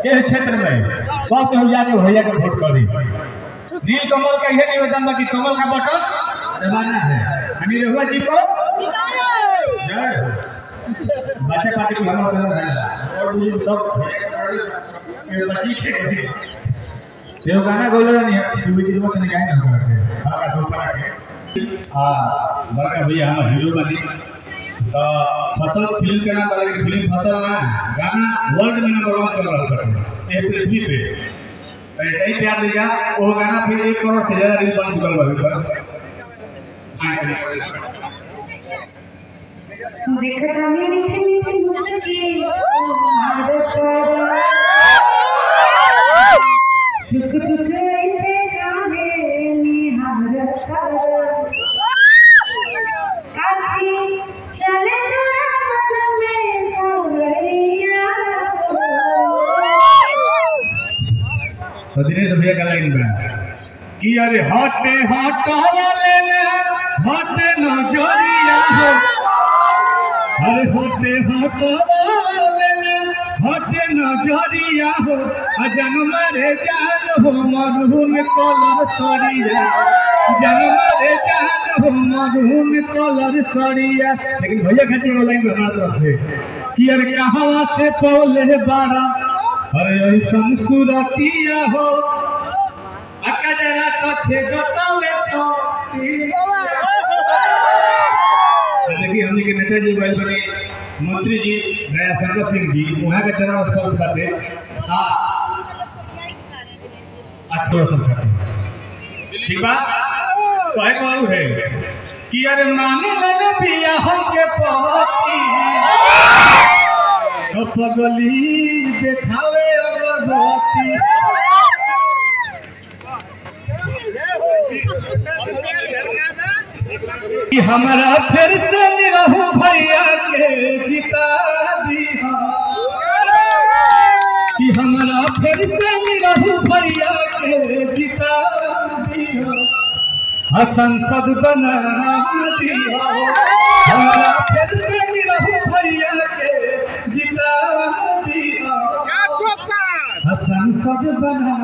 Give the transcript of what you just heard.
के क्षेत्र में सब केहू जाके भैया के वोट करी। नील कमल का यह निवेदन बा कि कमल का बटन दबाना है। निरहुआ जी को बच्चा पार्टी को हम और सब बच्ची के ये गाना गोले नहीं है टीवी जी में गाय ना करते हल्का ऊपर आके हां बड़का भैया हम हीरो बनी तो फसल फिल्म के नाम वाले फिल्म फसल ना गाना वर्ल्ड में नंबर 1 चल रहा है पृथ्वी पे। ऐसे ही प्यार दिया वो गाना फिर 1 करोड़ से ज्यादा रील बन चुका है। देखता में मीठे मीठे मुस्की टुक टुक ऐसे गाने निहारत काटी चले तोरा मन में सावरिया। तो दिनेश भैया का लाइन में कि अरे हटे हटावा ले ले हटे नजरिया हो अरे हटे हटावा ले ले हटे नजरिया हो अजन मारे जान हो मरहूम कलर सरिया जन मारे जान हो मरहूम कलर सरिया। लेकिन भैया खातिर लाइन बना तरफ से कि अरे कहवा से पौले बाड़ा अरे ऐसन सुरतिया हो अका जरा तो छे गतावे छोटी। देखिए हमने के नेताजी भाई बने मंत्री जी नया शंकर सिंह जी वहां के चरण स्पर्श करते हां अच्छा सब करते ठीक बा कहे कहू है कि अरे माने लगे पिया हमके पहती तो पगली देखावे अगरबत्ती कि हमारा फिर से निरहु भैया के जिता दिया कि हमारा फिर से निरहु भैया के जिता दिया संसद बना दिया हमारा फिर से निरहु भैया के जिता दिया संसद बना